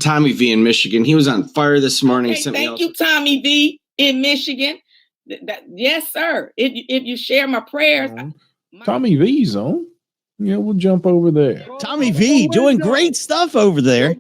Tommy V in Michigan. He was on fire this morning. Okay, thank you, Tommy V in Michigan. Yes, sir. If you share my prayers. Tommy V's on. Yeah, we'll jump over there. Tommy V doing great stuff over there.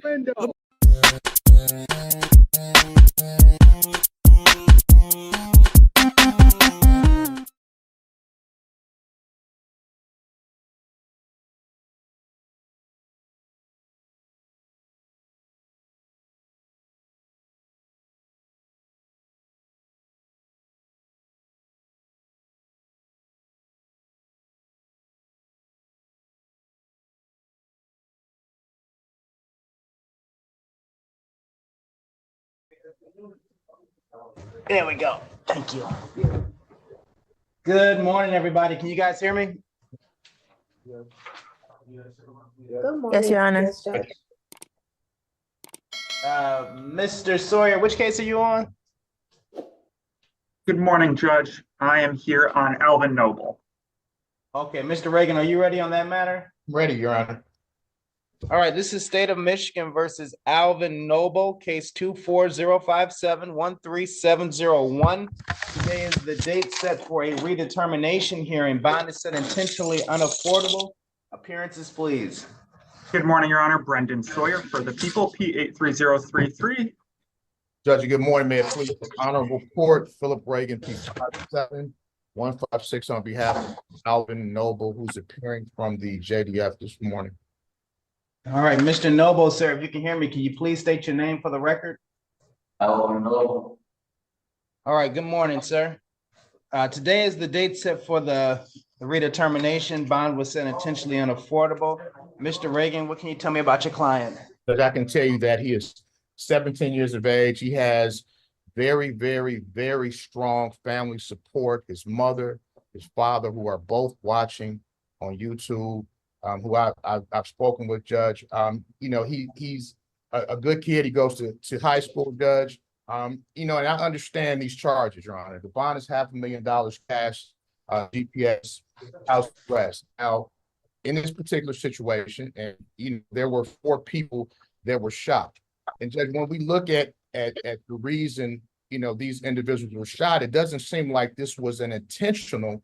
There we go. Thank you. Good morning, everybody. Can you guys hear me? Good morning. Yes, Your Honor. Mr. Sawyer, which case are you on? Good morning, Judge. I am here on Alvin Noble. Okay, Mr. Reagan, are you ready on that matter? I'm ready, Your Honor. All right, this is State of Michigan versus Alvin Noble, case 24057-13701. Today is the date set for a redetermination hearing. Bond is set intentionally unaffordable. Appearances, please. Good morning, Your Honor. Brendan Sawyer for the people, P83033. Judge, good morning. May it please the Honorable Court, Philip Reagan, P57156 on behalf of Alvin Noble, who's appearing from the JDF this morning. All right, Mr. Noble, sir, if you can hear me, can you please state your name for the record? Alvin Noble. All right, good morning, sir. Today is the date set for the redetermination. Bond was set intentionally unaffordable. Mr. Reagan, what can you tell me about your client? But I can tell you that he is 17 years of age. He has very, very, very strong family support. His mother, his father, who are both watching on YouTube. Who I've spoken with, Judge. You know, he's a good kid. He goes to high school, Judge. You know, and I understand these charges, Your Honor. The bond is $500,000 cash, GPS, house arrest. Now, in this particular situation, and you know, there were 4 people that were shot. And Judge, when we look at the reason, you know, these individuals were shot, it doesn't seem like this was an intentional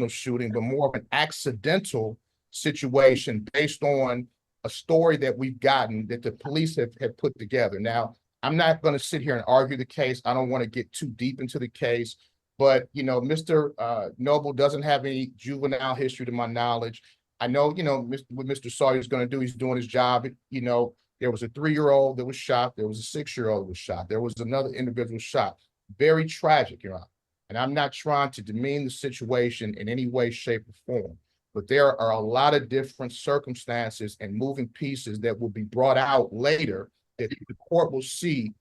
shooting, but more of an accidental situation based on a story that we've gotten that the police have put together. Now, I'm not going to sit here and argue the case. I don't want to get too deep into the case, but you know, Mr. Noble doesn't have any juvenile history to my knowledge. I know, you know, what Mr. Sawyer is going to do. He's doing his job. You know, there was a 3-year-old that was shot. There was a 6-year-old that was shot. There was another individual shot. Very tragic, Your Honor. And I'm not trying to demean the situation in any way, shape, or form. But there are a lot of different circumstances and moving pieces that will be brought out later that the court will see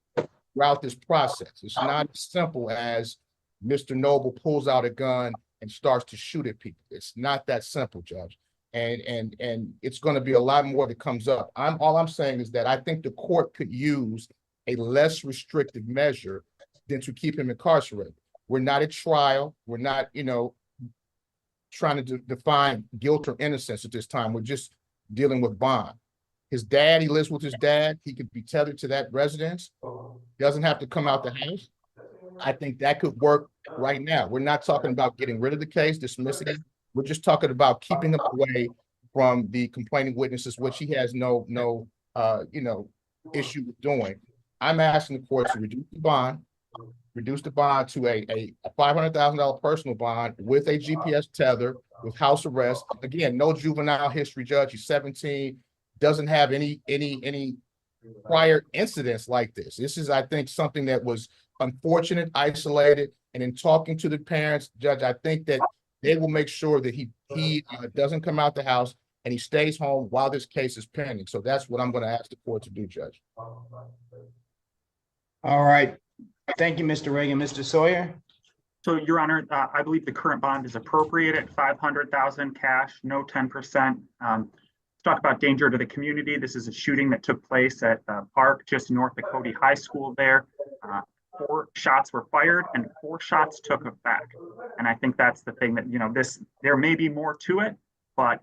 throughout this process. It's not as simple as Mr. Noble pulls out a gun and starts to shoot at people. It's not that simple, Judge. And it's going to be a lot more that comes up. All I'm saying is that I think the court could use a less restrictive measure than to keep him incarcerated. We're not at trial. We're not, you know, trying to define guilt or innocence at this time. We're just dealing with bond. His dad, he lives with his dad. He could be tethered to that residence. Doesn't have to come out the house. I think that could work right now. We're not talking about getting rid of the case, dismissing it. We're just talking about keeping him away from the complaining witnesses, which he has no you know, issue with doing. I'm asking the court to reduce the bond to a $500,000 personal bond with a GPS tether, with house arrest. Again, no juvenile history, Judge. He's 17, doesn't have any prior incidents like this. This is, I think, something that was unfortunate, isolated, and in talking to the parents, Judge, I think that they will make sure that he doesn't come out the house and he stays home while this case is pending. So that's what I'm going to ask the court to do, Judge. All right. Thank you, Mr. Reagan. Mr. Sawyer? So, Your Honor, I believe the current bond is appropriate at $500,000 cash, no 10%. Let's talk about danger to the community. This is a shooting that took place at a park just north of Cody High School there. 4 shots were fired and 4 shots took effect. And I think that's the thing that, you know, there may be more to it, but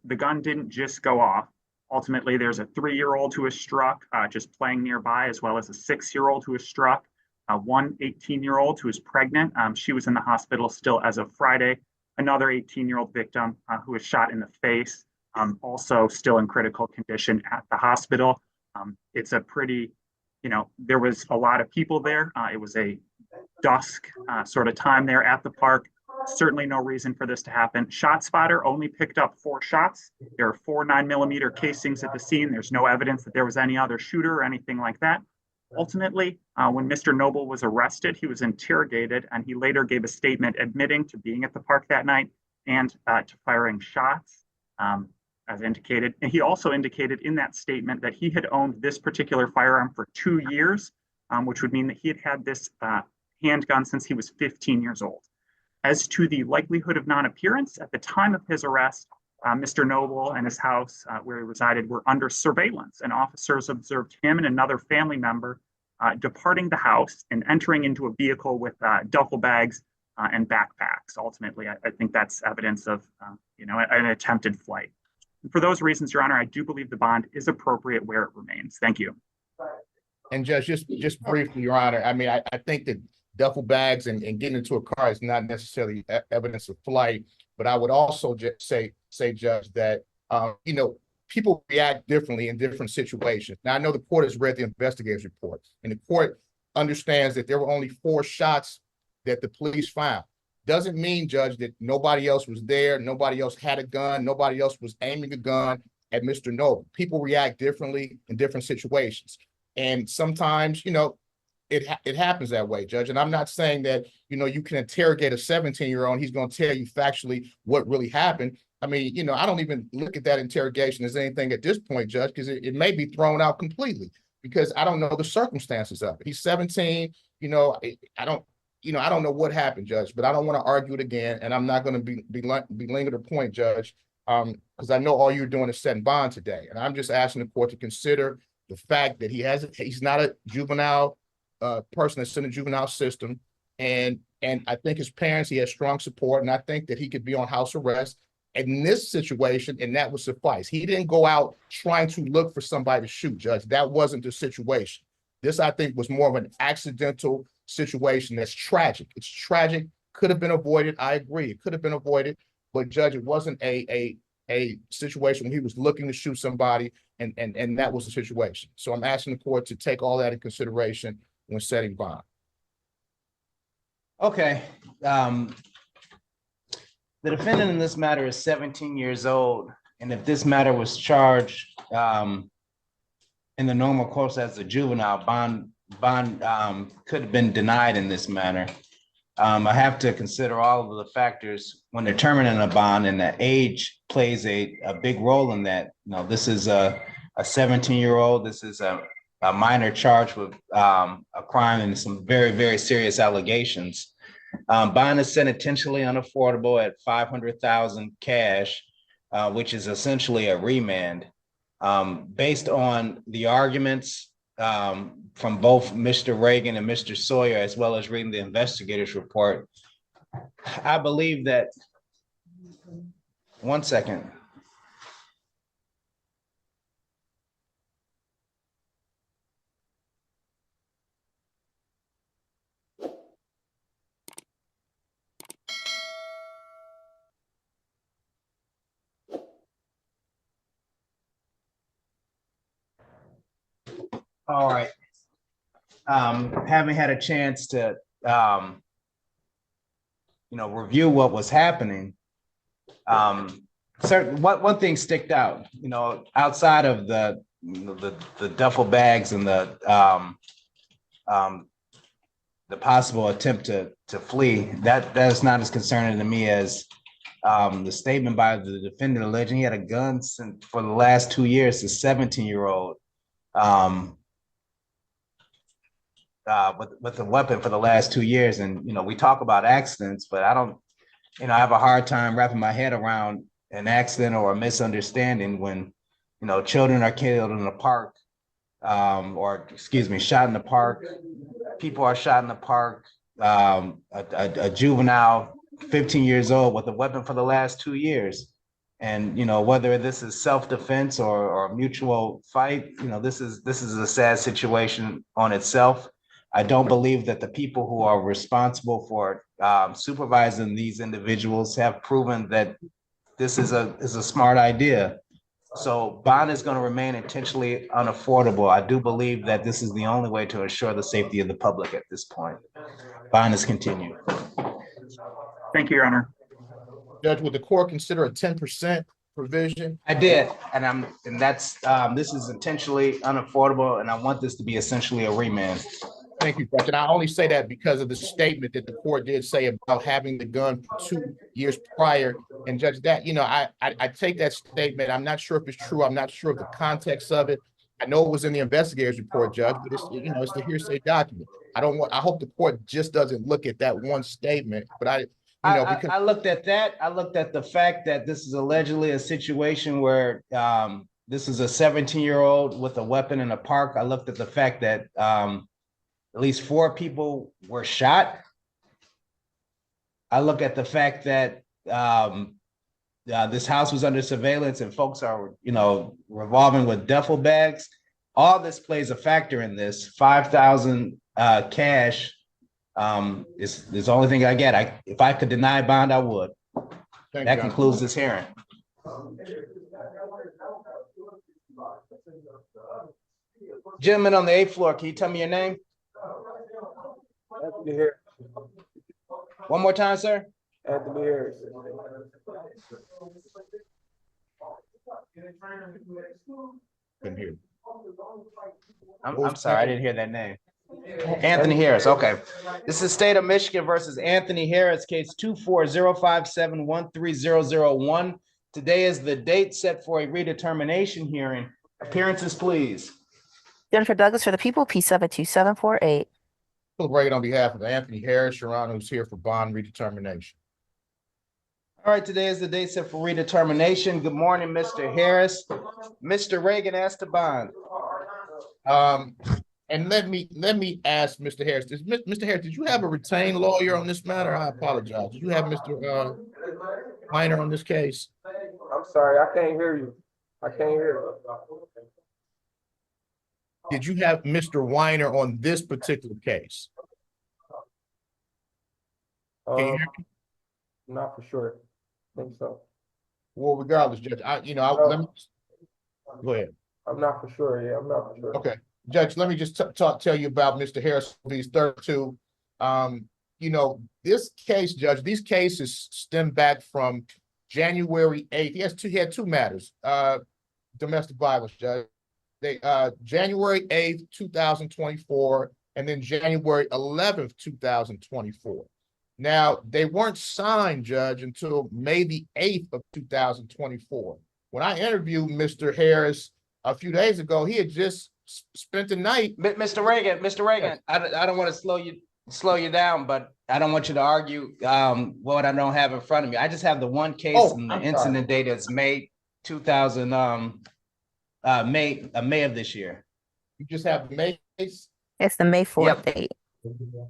the gun didn't just go off. Ultimately, there's a 3-year-old who was struck just playing nearby, as well as a 6-year-old who was struck. One 18-year-old who is pregnant. She was in the hospital still as of Friday. Another 18-year-old victim who was shot in the face, also still in critical condition at the hospital. It's a pretty, there was a lot of people there. It was a dusk sort of time there at the park. Certainly no reason for this to happen. ShotSpotter only picked up 4 shots. There are 4 9mm casings at the scene. There's no evidence that there was any other shooter or anything like that. Ultimately, when Mr. Noble was arrested, he was interrogated, and he later gave a statement admitting to being at the park that night and to firing shots, as indicated. And he also indicated in that statement that he had owned this particular firearm for 2 years, which would mean that he had had this handgun since he was 15 years old. As to the likelihood of non-appearance, at the time of his arrest, Mr. Noble and his house where he resided were under surveillance, and officers observed him and another family member departing the house and entering into a vehicle with duffel bags and backpacks. Ultimately, I think that's evidence of an attempted flight. And for those reasons, Your Honor, I do believe the bond is appropriate where it remains. Thank you. And Judge, just briefly, Your Honor, I mean, I think that duffel bags and getting into a car is not necessarily evidence of flight, but I would also just say, Judge, that, people react differently in different situations. Now, I know the court has read the investigator's report, and the court understands that there were only 4 shots that the police found. Doesn't mean, Judge, that nobody else was there, nobody else had a gun, nobody else was aiming a gun at Mr. Noble. People react differently in different situations. And sometimes, it happens that way, Judge. And I'm not saying that, you can interrogate a 17-year-old and he's going to tell you factually what really happened. I mean, I don't even look at that interrogation as anything at this point, Judge, because it may be thrown out completely because I don't know the circumstances of it. He's 17, I don't know what happened, Judge, but I don't want to argue it again. And I'm not going to be linger the point, Judge, because I know all you're doing is setting bond today. And I'm just asking the court to consider the fact that he's not a juvenile person that's in the juvenile system. And I think his parents, he has strong support. And I think that he could be on house arrest in this situation, and that would suffice. He didn't go out trying to look for somebody to shoot, Judge. That wasn't the situation. This, I think, was more of an accidental situation that's tragic. It's tragic, could have been avoided. I agree, it could have been avoided. But Judge, it wasn't a situation when he was looking to shoot somebody, and that was the situation. So I'm asking the court to take all that in consideration when setting bond. Okay. The defendant in this matter is 17 years old, and if this matter was charged in the normal course as a juvenile, bond could have been denied in this manner. I have to consider all of the factors when determining a bond, and that age plays a big role in that. This is a 17-year-old. This is a minor charged with a crime and some very, very serious allegations. Bond is set intentionally unaffordable at $500,000 cash, which is essentially a remand. Based on the arguments from both Mr. Reagan and Mr. Sawyer, as well as reading the investigator's report, I believe that, one second. All right. Having had a chance to, review what was happening, one thing sticked out, outside of the duffel bags and the possible attempt to flee, that is not as concerning to me as the statement by the defendant alleging he had a gun for the last 2 years, the 17-year-old. With a weapon for the last 2 years. And, we talk about accidents, but I don't, I have a hard time wrapping my head around an accident or a misunderstanding when, children are killed in the park, shot in the park. People are shot in the park. A juvenile, 15 years old with a weapon for the last 2 years. And, you know, whether this is self-defense or a mutual fight, you know, this is a sad situation on itself. I don't believe that the people who are responsible for supervising these individuals have proven that this is a smart idea. So bond is going to remain intentionally unaffordable. I do believe that this is the only way to ensure the safety of the public at this point. Bond is continued. Thank you, Your Honor. Judge, would the court consider a 10% provision? I did, and that's this is intentionally unaffordable, and I want this to be essentially a remand. Thank you, Judge. And I only say that because of the statement that the court did say about having the gun for 2 years prior. And Judge, that, you know, I take that statement. I'm not sure if it's true. I'm not sure of the context of it. I know it was in the investigator's report, Judge, but it's, you know, it's the hearsay document. I hope the court just doesn't look at that one statement, but I looked at that. I looked at the fact that this is allegedly a situation where this is a 17-year-old with a weapon in a park. I looked at the fact that at least 4 people were shot. I look at the fact that this house was under surveillance and folks are, you know, revolving with duffel bags. All this plays a factor in this. 5,000 cash is the only thing I get. If I could deny bond, I would. That concludes this hearing. Gentleman on the 8th floor, can you tell me your name? Anthony Harris. One more time, sir. Anthony Harris. Couldn't hear. I'm sorry, I didn't hear that name. Anthony Harris. Okay. This is State of Michigan versus Anthony Harris, case 24057130001. Today is the date set for a redetermination hearing. Appearances, please. Jennifer Douglas for the people, P72748. Celebrate on behalf of Anthony Harris, Your Honor, who's here for bond redetermination. All right, today is the date set for redetermination. Good morning, Mr. Harris. Mr. Reagan asked to bond. And let me ask Mr. Harris, Mr. Harris, did you have a retained lawyer on this matter? I apologize. Did you have Mr. Weiner on this case? I'm sorry, I can't hear you. I can't hear you. Did you have Mr. Weiner on this particular case? Can you hear me? Not for sure. I think so. Well, regardless, Judge, let me go ahead. I'm not for sure. Yeah, I'm not for sure. Okay, Judge, let me just tell you about Mr. Harris. He's 32. You know, this case, Judge, these cases stem back from January 8th. He had two matters. Domestic violence, Judge. January 8th, 2024, and then January 11th, 2024. Now, they weren't signed, Judge, until May the 8th of 2024. When I interviewed Mr. Harris a few days ago, he had just spent the night. Mr. Reagan, yes. I don't want to slow you down, but I don't want you to argue what I don't have in front of me. I just have the one case and the incident date is May 2000, May of this year. You just have the May case? It's the May 4th date.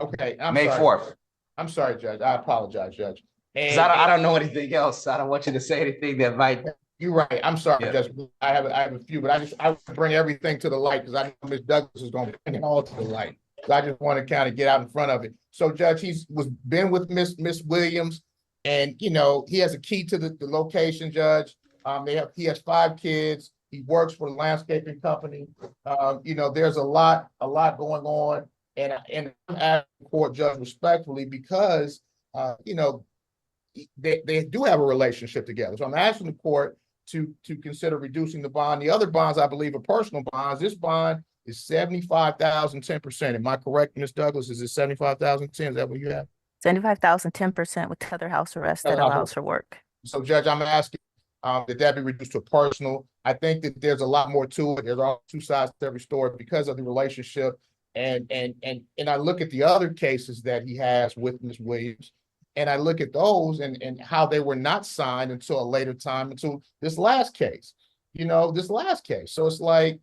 Okay, May 4th. I'm sorry, Judge. I apologize, Judge. I don't know anything else. I don't want you to say anything that might. You're right. I'm sorry, Judge. I have a few, but I bring everything to the light because I know Ms. Douglas is going to bring it all to the light. So I just want to kind of get out in front of it. So, Judge, he's been with Miss Williams, and you know he has a key to the location, Judge. He has 5 kids. He works for a landscaping company. You know, there's a lot going on. And I'm asking the court, Judge, respectfully, because, you know, they do have a relationship together. So I'm asking the court to consider reducing the bond. The other bonds, I believe, are personal bonds. This bond is $75,000, 10%. Am I correct, Ms. Douglas? Is it $75,000, 10%? Is that what you have? $75,000, 10% with other house arrest that allows for work. So, Judge, I'm asking that be reduced to a personal. I think that there's a lot more to it. There's all 2 sides to every story because of the relationship. And I look at the other cases that he has with Ms. Williams, and I look at those and how they were not signed until a later time, until this last case, you know, So it's like,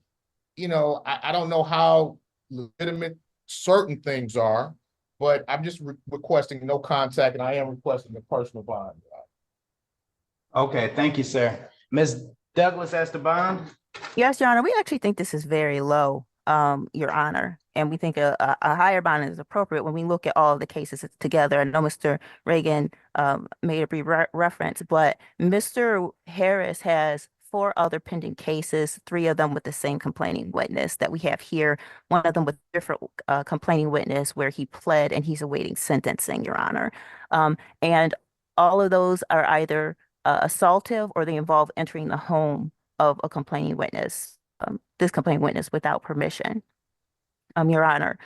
you know, I don't know how legitimate certain things are, but I'm just requesting no contact, and I am requesting a personal bond. Okay, thank you, sir. Ms. Douglas as the bond? Yes, Your Honor, we actually think this is very low, Your Honor. And we think a higher bond is appropriate when we look at all of the cases together. I know Mr. Reagan made a brief reference, but Mr. Harris has 4 other pending cases, 3 of them with the same complaining witness that we have here, one of them with different complaining witness where he pled and he's awaiting sentencing, Your Honor. And all of those are either assaultive or they involve entering the home of a complaining witness, this complaining witness without permission. Your Honor,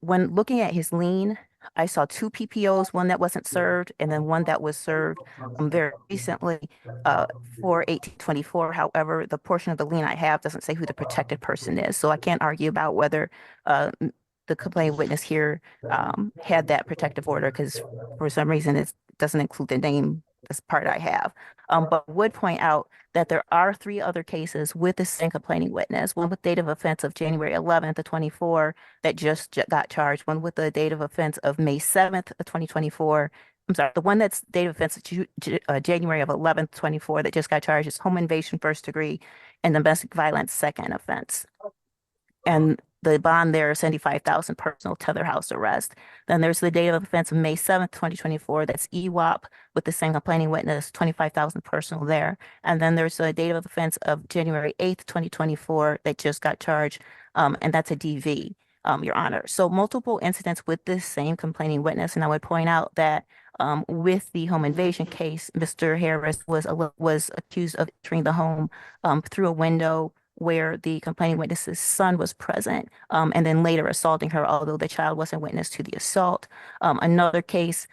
when looking at his lien, I saw 2 PPOs, one that wasn't served and then one that was served very recently for 1824. However, the portion of the lien I have doesn't say who the protected person is. So I can't argue about whether the complaining witness here had that protective order because for some reason it doesn't include the name, this part I have. But would point out that there are 3 other cases with the same complaining witness, one with date of offense of January 11th of 24 that just got charged, one with the date of offense of May 7th of 2024. I'm sorry, the one that's date of offense January of 11th, 24 that just got charged is home invasion first degree and domestic violence second offense. And the bond there is 75,000 personal tether house arrest. Then there's the date of offense of May 7th, 2024. That's EWAP with the same complaining witness, 25,000 personal there. And then there's the date of offense of January 8th, 2024 that just got charged. And that's a DV, Your Honor. So multiple incidents with this same complaining witness. And I would point out that with the home invasion case, Mr. Harris was accused of entering the home through a window where the complaining witness's son was present, and then later assaulting her, although the child wasn't witness to the assault. Another case,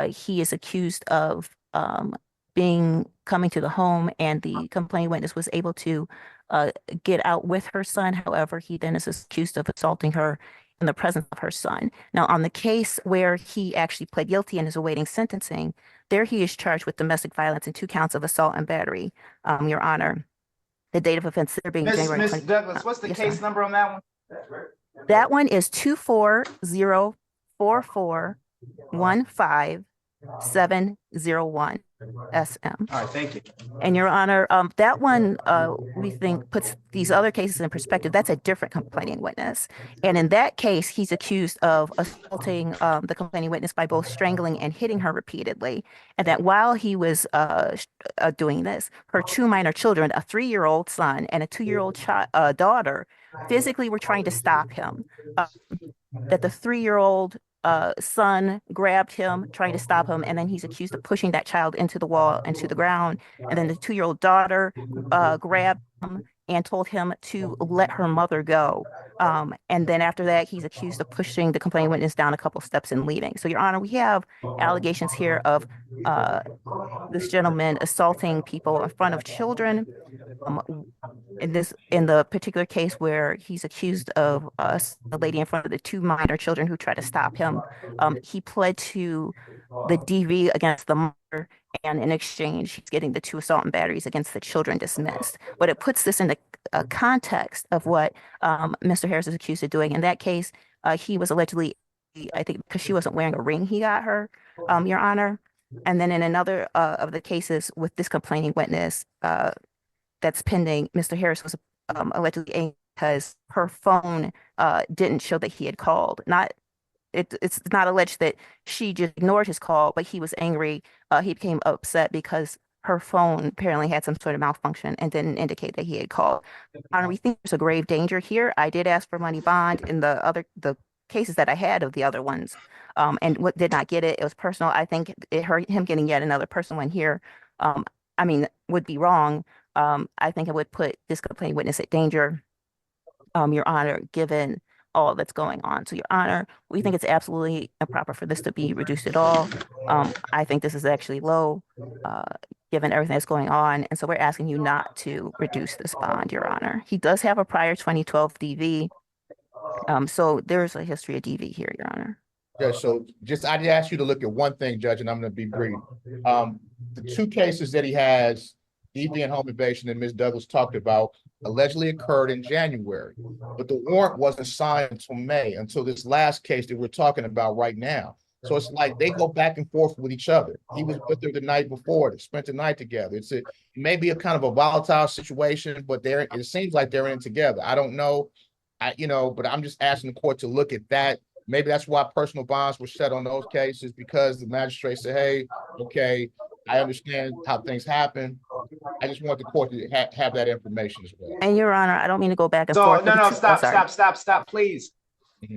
he is accused of coming to the home, and the complaining witness was able to get out with her son. However, he then is accused of assaulting her in the presence of her son. Now, on the case where he actually pled guilty and is awaiting sentencing, there he is charged with domestic violence and 2 counts of assault and battery, Your Honor. The date of offense there being January 20. Ms. Douglas, what's the case number on that one? That one is 240441571 SM. All right, thank you. And Your Honor, that one we think puts these other cases in perspective. That's a different complaining witness. And in that case, he's accused of assaulting the complaining witness by both strangling and hitting her repeatedly. And that while he was doing this, her 2 minor children, a 3-year-old son and a 2-year-old daughter, physically were trying to stop him. That the 3-year-old son grabbed him, trying to stop him, and then he's accused of pushing that child into the wall and to the ground. And then the 2-year-old daughter grabbed him and told him to let her mother go. And then after that, he's accused of pushing the complaining witness down a couple steps and leaving. So, Your Honor, we have allegations here of this gentleman assaulting people in front of children. In the particular case where he's accused of the lady in front of the 2 minor children who tried to stop him, he pled to the DV against the mother, and in exchange, he's getting the 2 assault and batteries against the children dismissed. But it puts this in the context of what Mr. Harris is accused of doing. In that case, he was allegedly, I think, because she wasn't wearing a ring, he got her, Your Honor. And then in another of the cases with this complaining witness that's pending, Mr. Harris was allegedly angry because her phone didn't show that he had called. It's not alleged that she just ignored his call, but he was angry. He became upset because her phone apparently had some sort of malfunction and didn't indicate that he had called. Honor, we think there's a grave danger here. I did ask for money bond in the cases that I had of the other ones, and what did not get it. It was personal. I think it hurt him getting yet another personal one here. Would be wrong. I think it would put this complaining witness at danger, Your Honor, given all that's going on. So, Your Honor, we think it's absolutely improper for this to be reduced at all. I think this is actually low, given everything that's going on. And so we're asking you not to reduce this bond, Your Honor. He does have a prior 2012 DV. So there's a history of DV here, Your Honor. Yeah, so I did ask you to look at one thing, Judge, and I'm going to be brief. The 2 cases that he has, DV and home invasion, that Ms. Douglas talked about, allegedly occurred in January, but the warrant wasn't signed until May, until this last case that we're talking about right now. So it's like they go back and forth with each other. He was with her the night before. They spent the night together. It may be a kind of a volatile situation, but it seems like they're in together. I don't know. But I'm just asking the court to look at that. Maybe that's why personal bonds were set on those cases, because the magistrate said, hey, okay, I understand how things happen. I just want the court to have that information as well. And Your Honor, I don't mean to go back and So forth. no, but sorry. stop, please.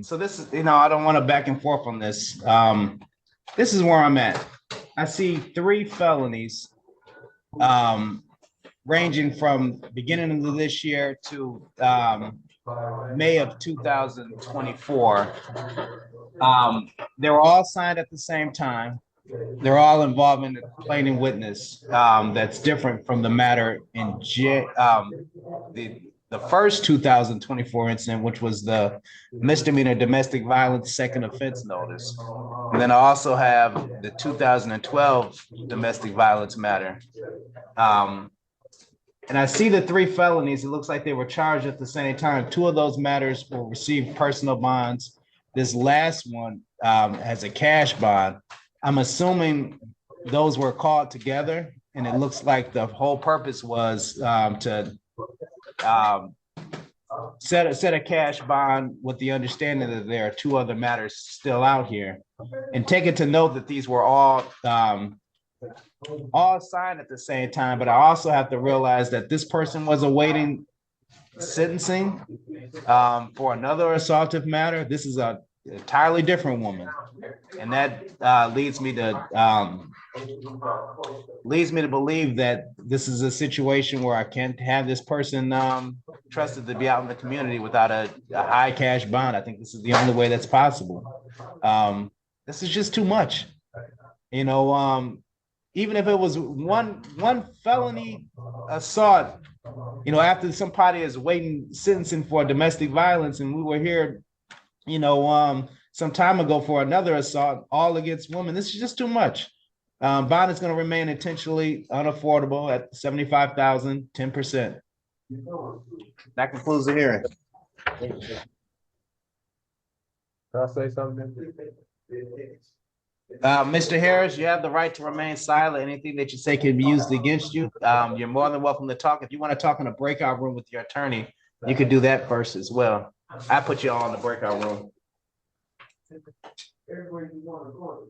So this is, I don't want to back and forth on this. This is where I'm at. I see 3 felonies, ranging from beginning of this year to May of 2024. They were all signed at the same time. They're all involving the complaining witness. That's different from the matter in the first 2024 incident, which was the misdemeanor domestic violence second offense notice. And then I also have the 2012 domestic violence matter. And I see the 3 felonies. It looks like they were charged at the same time. 2 of those matters will receive personal bonds. This last one has a cash bond. I'm assuming those were called together, and it looks like the whole purpose was to set a cash bond with the understanding that there are 2 other matters still out here. And take it to note that these were all signed at the same time, but I also have to realize that this person was awaiting sentencing for another assaultive matter. This is a entirely different woman, and that leads me to believe that this is a situation where I can't have this person trusted to be out in the community without a high cash bond. I think this is the only way that's possible. This is just too much, even if it was one felony assault, after somebody is waiting sentencing for domestic violence, and we were here, some time ago for another assault, all against women. This is just too much. Bond is going to remain intentionally unaffordable at $75,000, 10%. That concludes the hearing. Can I say something? Mr. Harris, you have the right to remain silent. Anything that you say can be used against you. You're more than welcome to talk. If you want to talk in a breakout room with your attorney, you could do that first as well. I put you all in the breakout room. Everywhere you want to go.